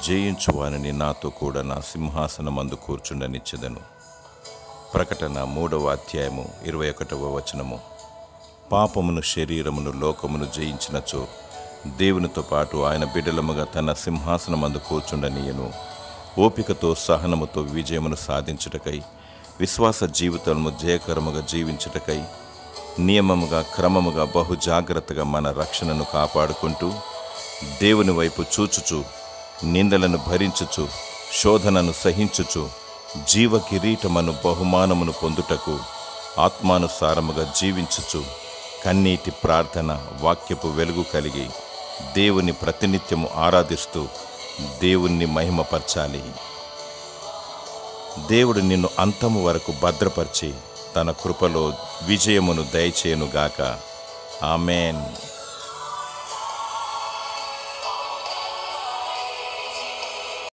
జయించువానిని నాతో కూడా నా సింహాసనమందు కూర్చుండనిచ్చెదను. ప్రకటన 3వ అధ్యాయము 21వ వచనము. పాపమును, శరీరమును, లోకమును జయించినచో దేవునితో పాటు ఆయన బిడ్డలముగా తన సింహాసనమందు కూర్చుండనీయను. ఓపికతో, సహనముతో విజయమును సాధించుటకై, విశ్వాస జీవితము జయకరముగా జీవించుటకై, నియమముగా, క్రమముగా, బహు జాగ్రత్తగా మన రక్షణను కాపాడుకుంటూ, దేవుని వైపు చూచుచు, నిందలను భరించుచు, శోధనను సహించుచు, జీవ కిరీటమను బహుమానమును పొందుటకు ఆత్మానుసారముగా జీవించుచు, కన్నీటి ప్రార్థన, వాక్యపు వెలుగు కలిగి దేవుని ప్రతినిత్యము ఆరాధిస్తూ దేవుణ్ణి మహిమపరచాలి. దేవుడు నిన్ను అంతము వరకు భద్రపరిచి తన కృపలో విజయమును దయచేయునుగాక. ఆమేన్.